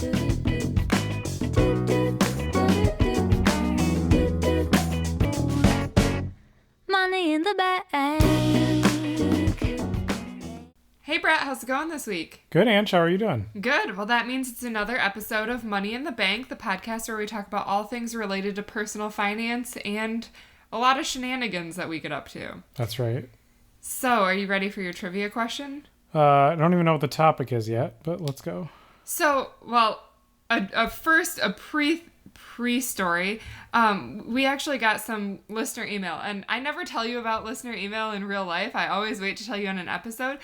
Money in the bank. Hey Brett, how's it going this week? Good, Ange. How are you doing? Good. Well, that means it's another episode of Money in the Bank, the podcast where we talk about all things related to personal finance and a lot of shenanigans that we get up to. That's right. So, are you ready for your trivia question? I don't even know what the topic is yet, but let's go. So, well, a pre-story. We actually got some listener email, and I never tell you about listener email in real life. I always wait to tell you on an episode.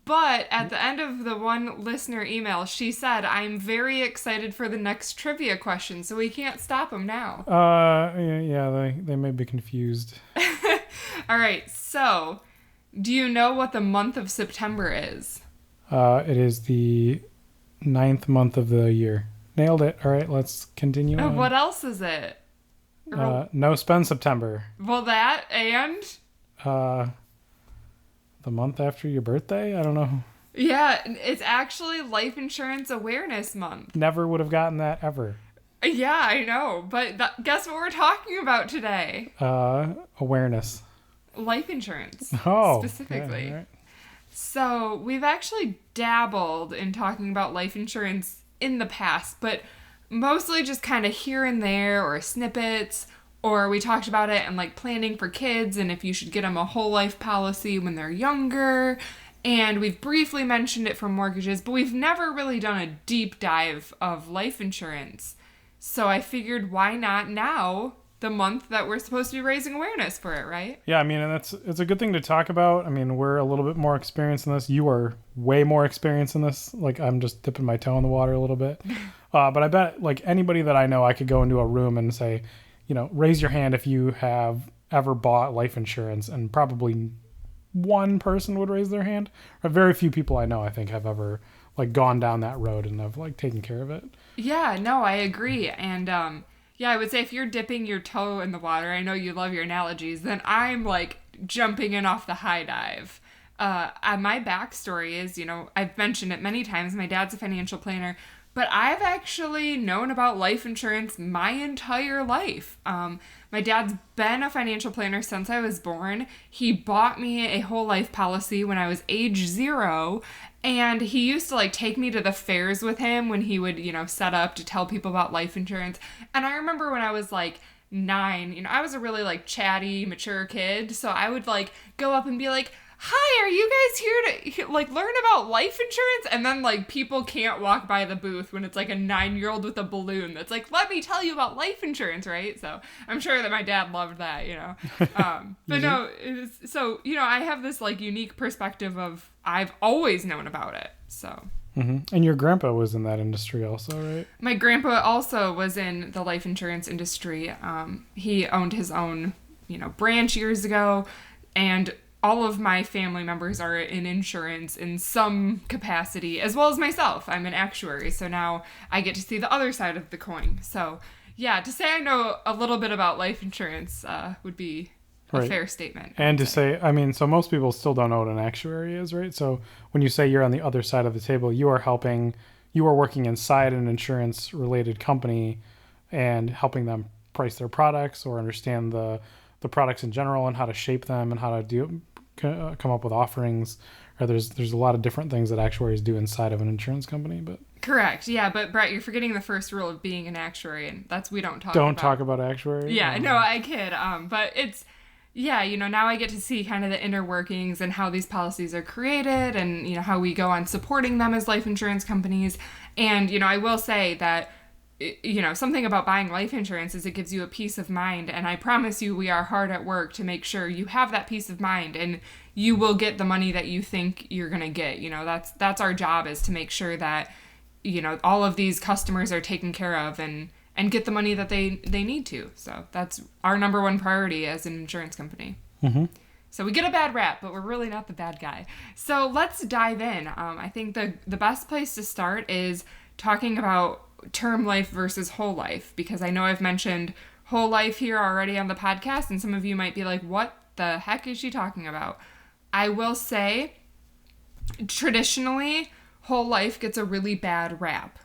But at the end of the one listener email, she said, "I'm very excited for the next trivia question, so we can't stop them now." Yeah, they may be confused. All right, so do you know what the month of September is? It is the 9th month of the year. Nailed it. All right, let's continue on. What else is it? No spend September. Well, that and... The month after your birthday? I don't know. Yeah, it's actually Life Insurance Awareness Month. Never would have gotten that ever. Yeah, I know. But guess what we're talking about today? Awareness. Life insurance. Oh. Specifically. Yeah, right. So we've actually dabbled in talking about life insurance in the past, but mostly just kind of here and there or snippets. Or we talked about it and like planning for kids and if you should get them a whole life policy when they're younger. And we've briefly mentioned it for mortgages, but we've never really done a deep dive of life insurance. So I figured why not now, the month that we're supposed to be raising awareness for it, right? Yeah, I mean, and it's a good thing to talk about. I mean, we're a little bit more experienced in this. You are way more experienced in this. Like, I'm just dipping my toe in the water a little bit. But I bet, like, anybody that I know, I could go into a room and say, you know, raise your hand if you have ever bought life insurance, and probably one person would raise their hand. Or very few people I know, I think, have ever like gone down that road and have like taken care of it. Yeah, no, I agree. And yeah, I would say if you're dipping your toe in the water, I know you love your analogies, then I'm like jumping in off the high dive. My backstory is, you know, I've mentioned it many times, my dad's a financial planner. But I've actually known about life insurance my entire life. My dad's been a financial planner since I was born. He bought me a whole life policy when I was age 0. And he used to like take me to the fairs with him when he would, you know, set up to tell people about life insurance. And I remember when I was like 9, you know, I was a really like chatty, mature kid. So I would like go up and be like, "Hi, are you guys here to like learn about life insurance?" And then like people can't walk by the booth when it's like a 9-year-old with a balloon that's like, "Let me tell you about life insurance," right? So I'm sure that my dad loved that, you know. But no, so you know, I have this like unique perspective of I've always known about it. So. Mm-hmm. And your grandpa was in that industry also, right? My grandpa also was in the life insurance industry. He owned his own, you know, branch years ago, and all of my family members are in insurance in some capacity, as well as myself. I'm an actuary, so now I get to see the other side of the coin. So, yeah, to say I know a little bit about life insurance would be a fair statement. And to say, I mean, so most people still don't know what an actuary is, right? So when you say you're on the other side of the table, you are working inside an insurance-related company and helping them price their products or understand the products in general and how to shape them and how to come up with offerings. Or there's a lot of different things that actuaries do inside of an insurance company. But correct, yeah. But Brett, you're forgetting the first rule of being an actuary, and that's we don't talk about actuary. Yeah, no, I kid. But it's yeah, you know, now I get to see kind of the inner workings and how these policies are created, and you know how we go on supporting them as life insurance companies. And you know, I will say that, you know, something about buying life insurance is it gives you a peace of mind. And I promise you, we are hard at work to make sure you have that peace of mind and you will get the money that you think you're going to get. You know, that's our job, is to make sure that, you know, all of these customers are taken care of and get the money that they need to. So that's our number one priority as an insurance company. Mm-hmm. So we get a bad rap, but we're really not the bad guy. So let's dive in. I think the best place to start is talking about term life versus whole life, because I know I've mentioned whole life here already on the podcast, and some of you might be like, what the heck is she talking about? I will say, traditionally, whole life gets a really bad rap.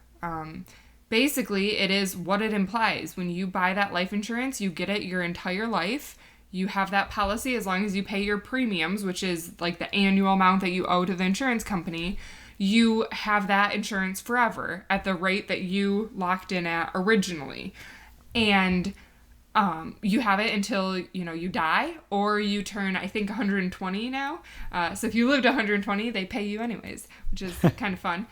basically it is what it implies. When you buy that life insurance, you get it your entire life. You have that policy as long as you pay your premiums, which is like the annual amount that you owe to the insurance company. You have that insurance forever at the rate that you locked in at originally. And you have it until, you die or you turn, I think, 120 now. So if you lived 120, they pay you anyways, which is kind of fun.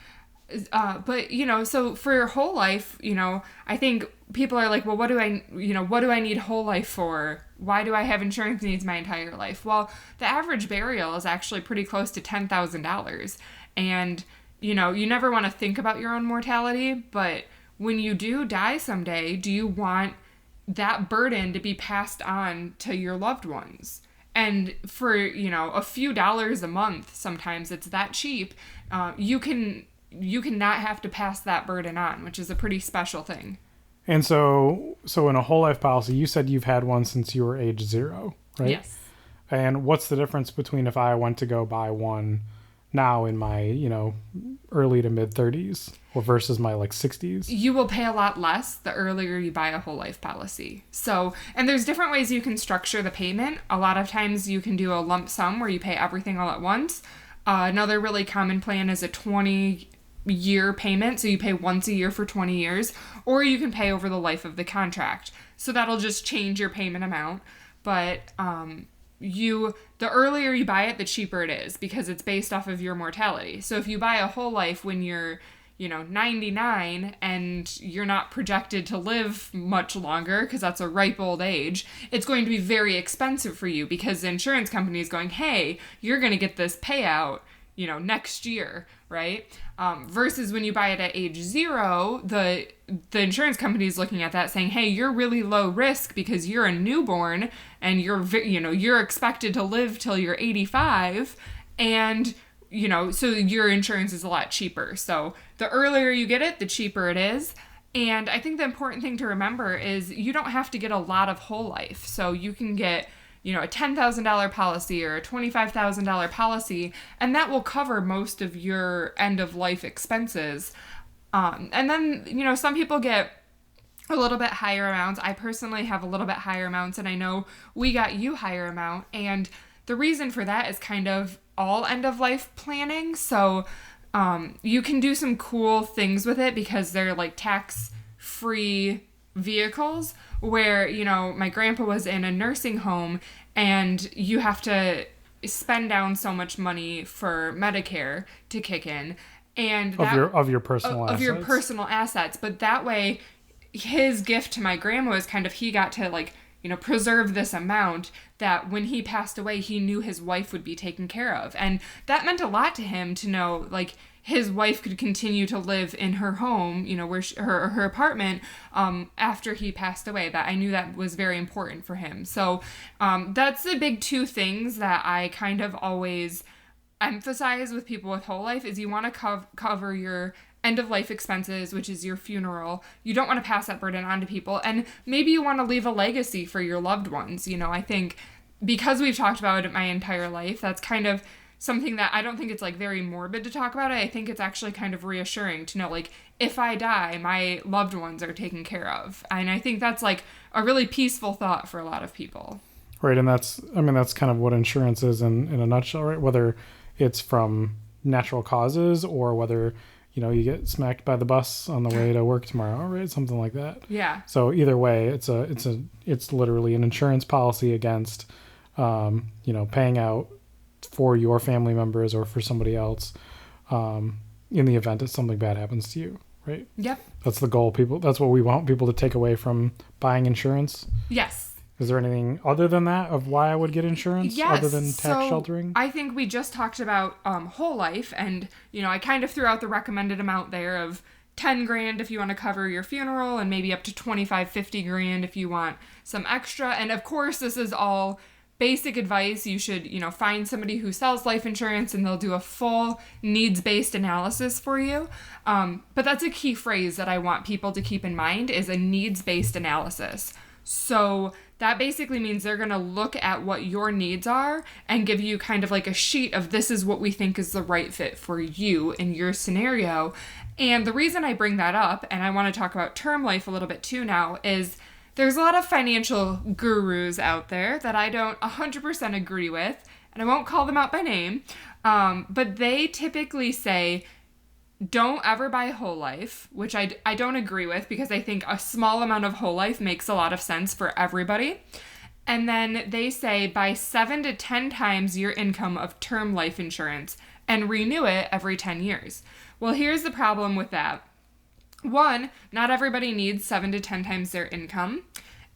But, so for your whole life, I think people are like, well, what do I need whole life for? Why do I have insurance needs my entire life? Well, the average burial is actually pretty close to $10,000. And, you never want to think about your own mortality, but when you do die someday, do you want that burden to be passed on to your loved ones? And for, a few dollars a month, sometimes it's that cheap, you can not have to pass that burden on, which is a pretty special thing. And so in a whole life policy, you said you've had one since you were age 0, right? Yes. And what's the difference between if I went to go buy one now in my, early to mid 30s or versus my 60s? You will pay a lot less the earlier you buy a whole life policy. So, and there's different ways you can structure the payment. A lot of times you can do a lump sum where you pay everything all at once. Another really common plan is a 20-year payment. So you pay once a year for 20 years, or you can pay over the life of the contract. So that'll just change your payment amount. But, the earlier you buy it, the cheaper it is because it's based off of your mortality. So if you buy a whole life when you're, 99 and you're not projected to live much longer because that's a ripe old age, it's going to be very expensive for you because the insurance company is going, hey, you're going to get this payout, next year, right? Versus when you buy it at age 0, the insurance company is looking at that saying, hey, you're really low risk because you're a newborn and you're expected to live till you're 85 and, so your insurance is a lot cheaper. So the earlier you get it, the cheaper it is. And I think the important thing to remember is you don't have to get a lot of whole life. So you can get a $10,000 policy or a $25,000 policy, and that will cover most of your end-of-life expenses. And then, some people get a little bit higher amounts. I personally have a little bit higher amounts, and I know we got you higher amount. And the reason for that is kind of all end-of-life planning. So you can do some cool things with it because they're tax-free vehicles where, my grandpa was in a nursing home and you have to spend down so much money for Medicare to kick in and of your personal assets. Of your personal assets. But that way his gift to my grandma was kind of, he got to preserve this amount that when he passed away, he knew his wife would be taken care of. And that meant a lot to him to know, his wife could continue to live in her home, where her apartment, after he passed away. That I knew that was very important for him. So that's the big two things that I kind of always emphasize with people with whole life is you want to cover your end-of-life expenses, which is your funeral. You don't want to pass that burden on to people. And maybe you want to leave a legacy for your loved ones. I think because we've talked about it my entire life, that's kind of something that I don't think it's very morbid to talk about. I think it's actually kind of reassuring to know if I die, my loved ones are taken care of. And I think that's a really peaceful thought for a lot of people. Right. And that's kind of what insurance is in a nutshell, right? Whether it's from natural causes or whether, you get smacked by the bus on the way to work tomorrow, right? Something like that. Yeah. So either way, it's literally an insurance policy against, paying out for your family members or for somebody else in the event that something bad happens to you, right? Yep. That's the goal. That's what we want people to take away from buying insurance. Yes. Is there anything other than that of why I would get insurance other than tax so sheltering? I think we just talked about whole life, and I kind of threw out the recommended amount there of 10 grand if you want to cover your funeral and maybe up to 25-50 grand if you want some extra. And of course, this is all basic advice. You should, find somebody who sells life insurance and they'll do a full needs-based analysis for you. But that's a key phrase that I want people to keep in mind is a needs-based analysis. So that basically means they're going to look at what your needs are and give you kind of a sheet of this is what we think is the right fit for you in your scenario. And the reason I bring that up, and I want to talk about term life a little bit too now, is there's a lot of financial gurus out there that I don't 100% agree with, and I won't call them out by name, but they typically say, don't ever buy whole life, which I don't agree with, because I think a small amount of whole life makes a lot of sense for everybody. And then they say buy 7 to 10 times your income of term life insurance and renew it every 10 years. Well, here's the problem with that. One, not everybody needs 7 to 10 times their income.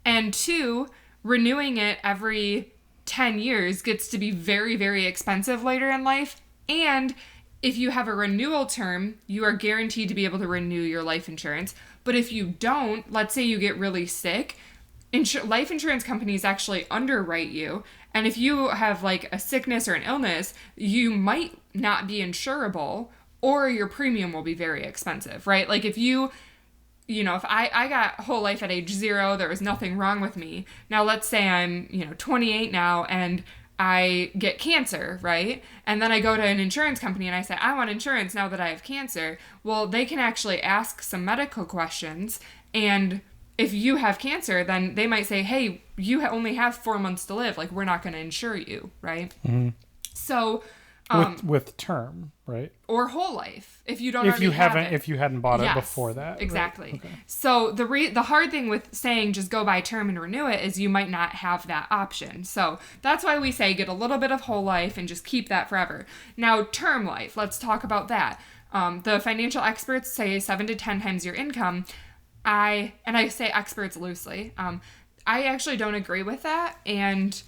And two, renewing it every 10 years gets to be very, very expensive later in life. And if you have a renewal term, you are guaranteed to be able to renew your life insurance. But if you don't, let's say you get really sick, life insurance companies actually underwrite you. And if you have like a sickness or an illness, you might not be insurable, or your premium will be very expensive, right? Like if if I got whole life at age 0, there was nothing wrong with me. Now let's say I'm, 28 now and I get cancer, right? And then I go to an insurance company and I say, I want insurance now that I have cancer. Well, they can actually ask some medical questions, and if you have cancer, then they might say, hey, you only have 4 months to live. Like, we're not going to insure you, right? Mm-hmm. So... with term, right? Or whole life, if you don't if you have haven't it. If you hadn't bought it Yes, before that. Exactly. Right? Okay. So the hard thing with saying just go buy term and renew it is you might not have that option. So that's why we say get a little bit of whole life and just keep that forever. Now, term life, let's talk about that. The financial experts say 7 to 10 times your income. I say experts loosely. I actually don't agree with that. And,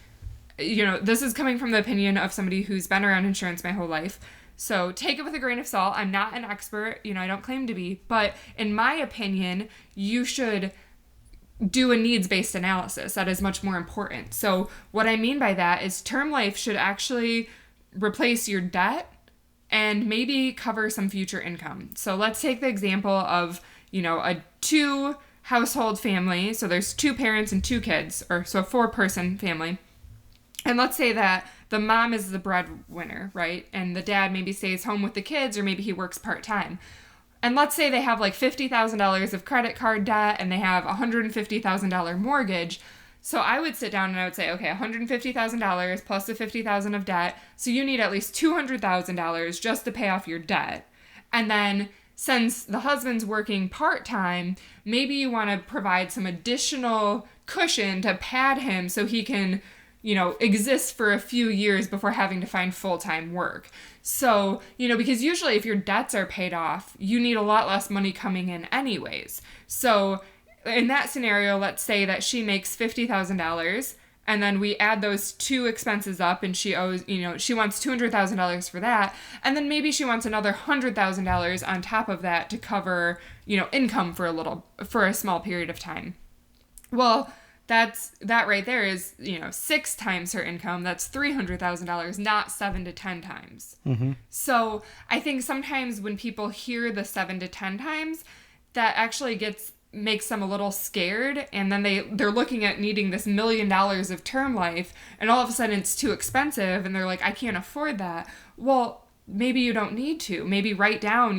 this is coming from the opinion of somebody who's been around insurance my whole life. So take it with a grain of salt. I'm not an expert. I don't claim to be. But in my opinion, you should do a needs-based analysis. That is much more important. So what I mean by that is term life should actually replace your debt and maybe cover some future income. So let's take the example of, a 2-household family. So there's 2 parents and 2 kids, so a 4-person family. And let's say that the mom is the breadwinner, right? And the dad maybe stays home with the kids, or maybe he works part-time. And let's say they have like $50,000 of credit card debt and they have $150,000 mortgage. So I would sit down and I would say, okay, $150,000 plus the $50,000 of debt. So you need at least $200,000 just to pay off your debt. And then since the husband's working part-time, maybe you want to provide some additional cushion to pad him so he can, exist for a few years before having to find full-time work. So, because usually if your debts are paid off, you need a lot less money coming in anyways. So in that scenario, let's say that she makes $50,000 and then we add those 2 expenses up and she owes, she wants $200,000 for that. And then maybe she wants another $100,000 on top of that to cover, income for a small period of time. Well, that right there is, 6 times her income. That's $300,000, not 7 to 10 times. Mm-hmm. So I think sometimes when people hear the 7 to 10 times, that actually makes them a little scared, and then they're looking at needing this $1 million of term life, and all of a sudden it's too expensive, and they're like, I can't afford that. Well, maybe you don't need to. Maybe write down,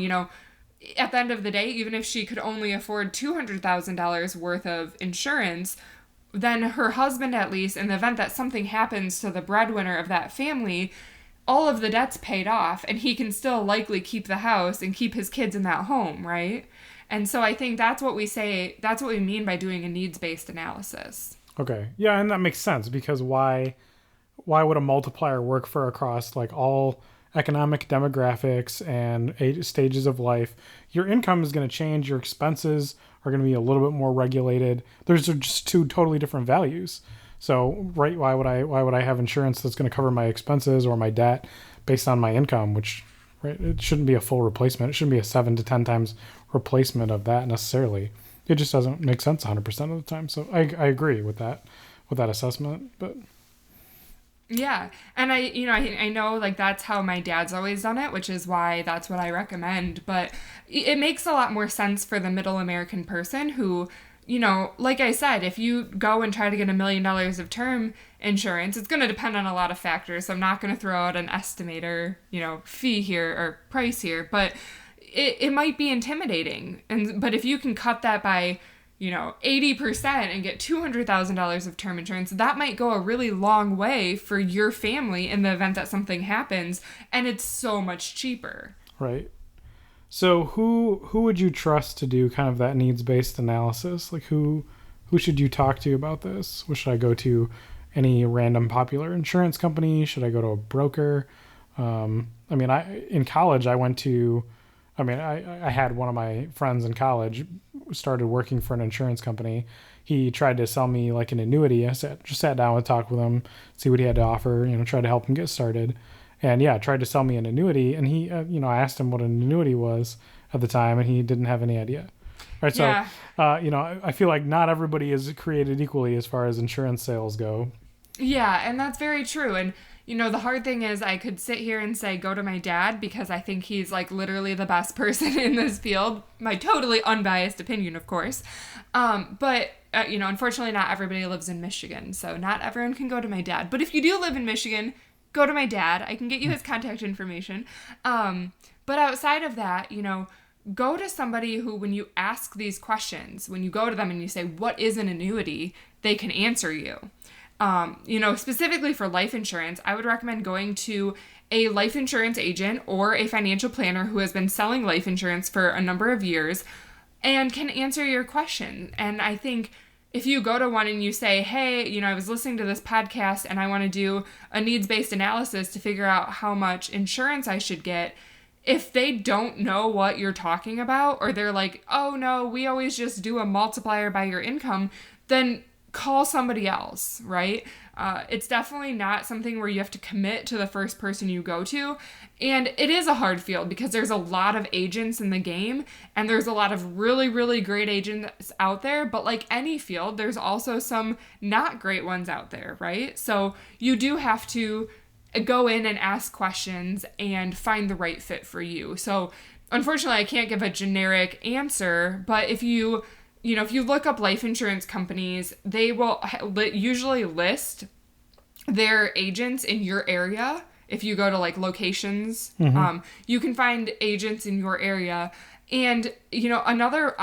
at the end of the day, even if she could only afford $200,000 worth of insurance, then her husband, at least, in the event that something happens to the breadwinner of that family, all of the debt's paid off, and he can still likely keep the house and keep his kids in that home, right? And so I think that's what we mean by doing a needs-based analysis. Okay. Yeah, and that makes sense, because why would a multiplier work for across like all economic demographics and stages of life? Your income is going to change, your expenses are going to be a little bit more regulated. There's just 2 totally different values. So, right, why would I have insurance that's going to cover my expenses or my debt based on my income, which, right, it shouldn't be a full replacement. It shouldn't be a 7 to 10 times replacement of that necessarily. It just doesn't make sense 100% of the time. So I agree with that assessment, but yeah. And I know like that's how my dad's always done it, which is why that's what I recommend. But it makes a lot more sense for the middle American person who, like I said, if you go and try to get $1 million of term insurance, it's going to depend on a lot of factors. So I'm not going to throw out an estimator, fee here or price here. But it might be intimidating. But if you can cut that by, 80% and get $200,000 of term insurance, that might go a really long way for your family in the event that something happens, and it's so much cheaper. Right. So who would you trust to do kind of that needs-based analysis? Like who should you talk to about this? Should I go to any random popular insurance company? Should I go to a broker? In college I went to, I had one of my friends in college started working for an insurance company. He tried to sell me like an annuity. I sat down and talked with him, see what he had to offer, try to help him get started. And yeah, tried to sell me an annuity. And he, I asked him what an annuity was at the time, and he didn't have any idea. Right. So, Yeah. I feel like not everybody is created equally as far as insurance sales go. Yeah, and that's very true. And, the hard thing is I could sit here and say, go to my dad, because I think he's like literally the best person in this field. My totally unbiased opinion, of course. But unfortunately not everybody lives in Michigan. So not everyone can go to my dad. But if you do live in Michigan, go to my dad. I can get you his contact information. But outside of that, go to somebody who, when you ask these questions, when you go to them and you say, what is an annuity, they can answer you. Specifically for life insurance, I would recommend going to a life insurance agent or a financial planner who has been selling life insurance for a number of years and can answer your question. And I think if you go to one and you say, hey, I was listening to this podcast and I want to do a needs-based analysis to figure out how much insurance I should get, if they don't know what you're talking about, or they're like, oh no, we always just do a multiplier by your income, then call somebody else, right? It's definitely not something where you have to commit to the first person you go to. And it is a hard field because there's a lot of agents in the game, and there's a lot of really, really great agents out there. But like any field, there's also some not great ones out there, right? So you do have to go in and ask questions and find the right fit for you. So unfortunately, I can't give a generic answer, but if you look up life insurance companies, they will usually list their agents in your area. If you go to like locations, you can find agents in your area. And, another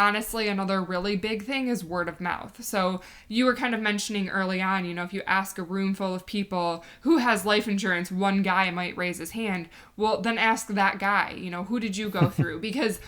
really big thing is word of mouth. So you were kind of mentioning early on, if you ask a room full of people who has life insurance, one guy might raise his hand. Well, then ask that guy, who did you go through? Because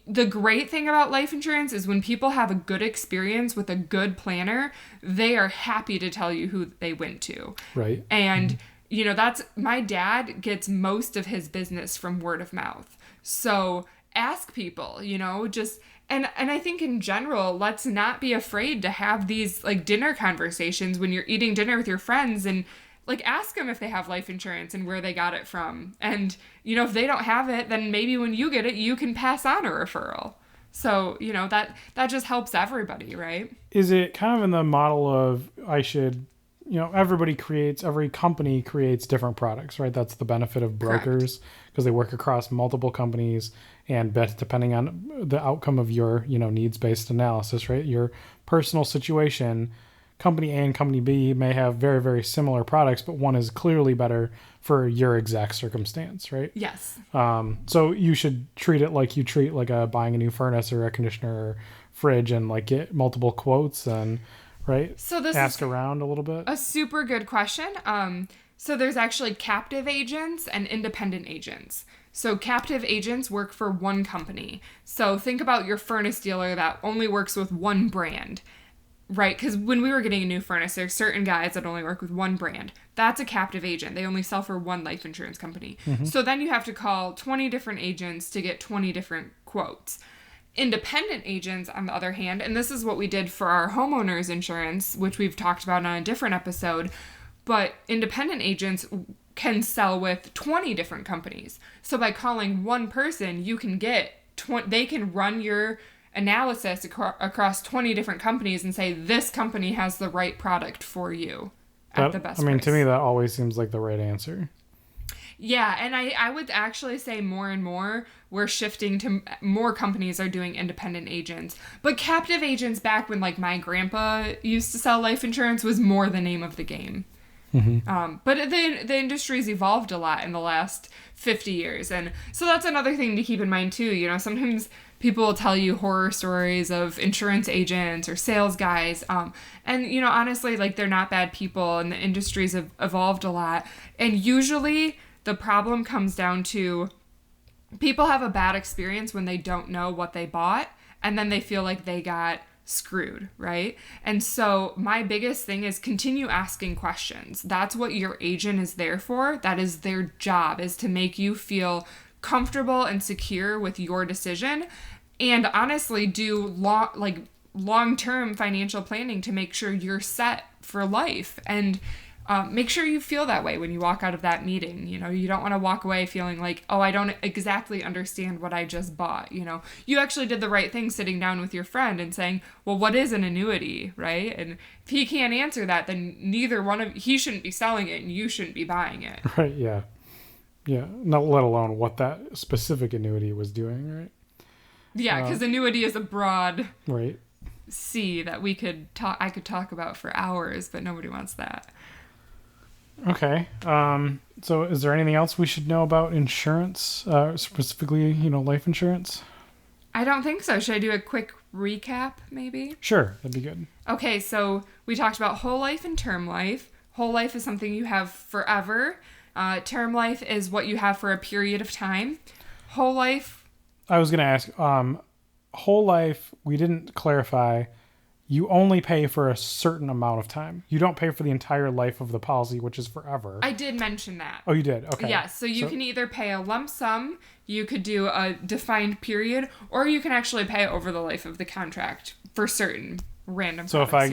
the great thing about life insurance is when people have a good experience with a good planner, they are happy to tell you who they went to. Right. And, that's, my dad gets most of his business from word of mouth. So ask people, and I think in general, let's not be afraid to have these like dinner conversations when you're eating dinner with your friends, and like ask them if they have life insurance and where they got it from. And, if they don't have it, then maybe when you get it, you can pass on a referral. So, that just helps everybody, right? Is it kind of in the model of every company creates different products, right? That's the benefit of brokers, because they work across multiple companies, and depending on the outcome of your, needs-based analysis, right? Your personal situation, company A and company B may have very, very similar products, but one is clearly better for your exact circumstance, right? Yes. So you should treat it like you treat like buying a new furnace or air conditioner or fridge, and like get multiple quotes and, right? So this ask around a little bit. A super good question. So there's actually captive agents and independent agents. So captive agents work for one company. So think about your furnace dealer that only works with one brand. Right, because when we were getting a new furnace, there's certain guys that only work with one brand. That's a captive agent. They only sell for one life insurance company. Mm-hmm. So then you have to call 20 different agents to get 20 different quotes. Independent agents, on the other hand, and this is what we did for our homeowners insurance, which we've talked about on a different episode, but independent agents can sell with 20 different companies. So by calling one person, you can get they can run your analysis across 20 different companies and say, this company has the right product for you at the best price. To me, that always seems like the right answer. Yeah, and I would actually say more and more we're shifting to more companies are doing independent agents. But captive agents, back when like my grandpa used to sell life insurance, was more the name of the game. But the industry's evolved a lot in the last 50 years. And so that's another thing to keep in mind too. You know, sometimes people will tell you horror stories of insurance agents or sales guys. And, you know, honestly, like, they're not bad people, and the industry's evolved a lot. And usually the problem comes down to people have a bad experience when they don't know what they bought, and then they feel like they got screwed, right? And so my biggest thing is continue asking questions. That's what your agent is there for. That is their job, is to make you feel comfortable and secure with your decision, and honestly do long-term financial planning to make sure you're set for life. And make sure you feel that way when you walk out of that meeting. You know, you don't want to walk away feeling like, oh, I don't exactly understand what I just bought. You know, you actually did the right thing sitting down with your friend and saying, well, what is an annuity, right? And if he can't answer that, then he shouldn't be selling it and you shouldn't be buying it. Right, yeah. Yeah, not let alone what that specific annuity was doing, right? Yeah, because annuity is a broad right sea that I could talk about for hours, but nobody wants that. Okay. So is there anything else we should know about insurance, specifically, you know, life insurance? I don't think so. Should I do a quick recap, maybe? Sure, that'd be good. Okay, so we talked about whole life and term life. Whole life is something you have forever. Term life is what you have for a period of time. Whole life... I was going to ask, whole life, we didn't clarify... You only pay for a certain amount of time. You don't pay for the entire life of the policy, which is forever. I did mention that. Oh, you did? Okay. Yes, so you can either pay a lump sum, you could do a defined period, or you can actually pay over the life of the contract for certain random So if I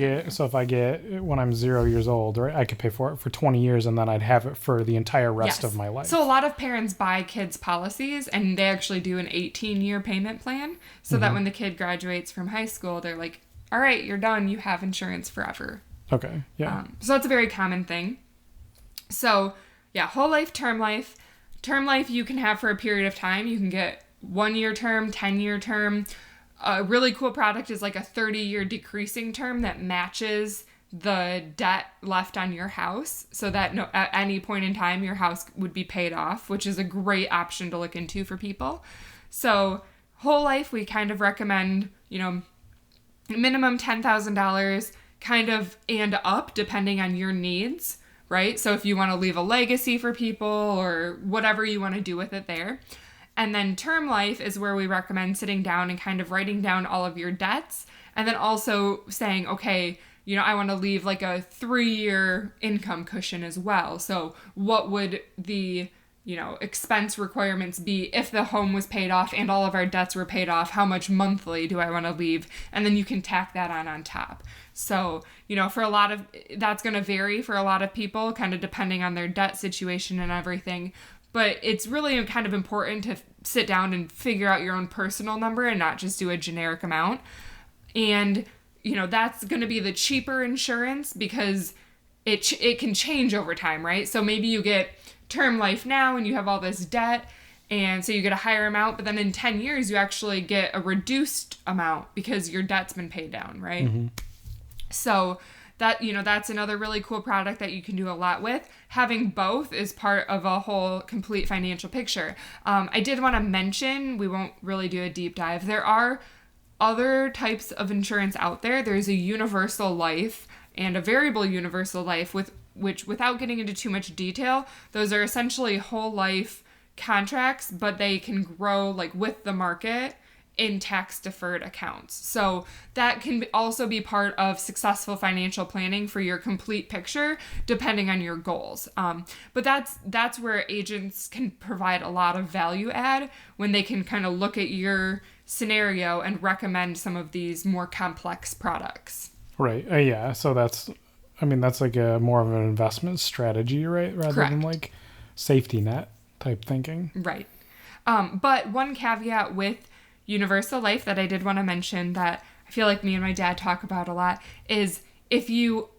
get when I'm 0 years old, right, I could pay for it for 20 years and then I'd have it for the entire rest of my life. So a lot of parents buy kids policies and they actually do an 18-year payment plan so that when the kid graduates from high school, they're like, all right, you're done. You have insurance forever. Okay, yeah. So that's a very common thing. So, yeah, whole life, term life. Term life you can have for a period of time. You can get 1-year term, 10-year term. A really cool product is like a 30-year decreasing term that matches the debt left on your house so that at any point in time your house would be paid off, which is a great option to look into for people. So, whole life, we kind of recommend, you know, minimum $10,000 kind of and up depending on your needs, right? So if you want to leave a legacy for people or whatever you want to do with it there. And then term life is where we recommend sitting down and kind of writing down all of your debts and then also saying, okay, you know, I want to leave like a 3-year income cushion as well. So what would the expense requirements be if the home was paid off and all of our debts were paid off? How much monthly do I want to leave? And then you can tack that on top. So, you know, for a lot of, that's going to vary for a lot of people, kind of depending on their debt situation and everything. But it's really kind of important to sit down and figure out your own personal number and not just do a generic amount. And, you know, that's going to be the cheaper insurance because it can change over time, right? So maybe you get term life now and you have all this debt and so you get a higher amount, but then in 10 years you actually get a reduced amount because your debt's been paid down, right? Mm-hmm. So that, you know, that's another really cool product that you can do a lot with. Having both is part of a whole complete financial picture. I did want to mention, we won't really do a deep dive, there are other types of insurance out there. There's a universal life and a variable universal life, which without getting into too much detail, those are essentially whole life contracts, but they can grow like with the market in tax deferred accounts. So that can also be part of successful financial planning for your complete picture, depending on your goals. But that's where agents can provide a lot of value add when they can kind of look at your scenario and recommend some of these more complex products. Right. Yeah. So that's like a more of an investment strategy, right? Rather Correct. than like safety net type thinking. Right. But one caveat with universal life that I did want to mention that I feel like me and my dad talk about a lot is if you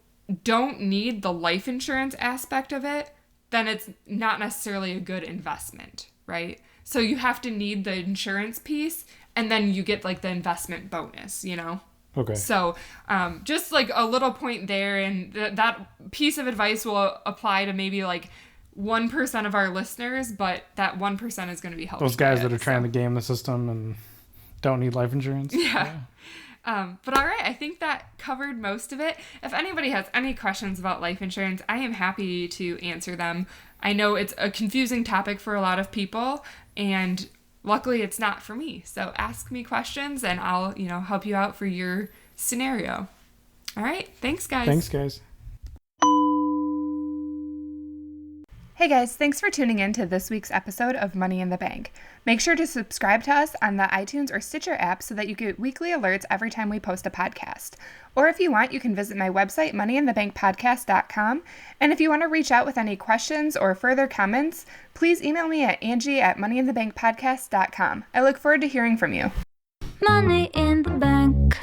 don't need the life insurance aspect of it, then it's not necessarily a good investment, right? So you have to need the insurance piece and then you get like the investment bonus, you know? Okay. So just like a little point there, and that piece of advice will apply to maybe like 1% of our listeners, but that 1% is going to be helpful. Those guys that are trying to game the system and don't need life insurance. Yeah. But all right, I think that covered most of it. If anybody has any questions about life insurance, I am happy to answer them. I know it's a confusing topic for a lot of people, and luckily it's not for me. So ask me questions and I'll, help you out for your scenario. All right, thanks guys. Thanks guys. Hey guys, thanks for tuning in to this week's episode of Money in the Bank. Make sure to subscribe to us on the iTunes or Stitcher app so that you get weekly alerts every time we post a podcast. Or if you want, you can visit my website, moneyinthebankpodcast.com. And if you want to reach out with any questions or further comments, please email me at Angie@moneyinthebankpodcast.com. I look forward to hearing from you. Money in the bank.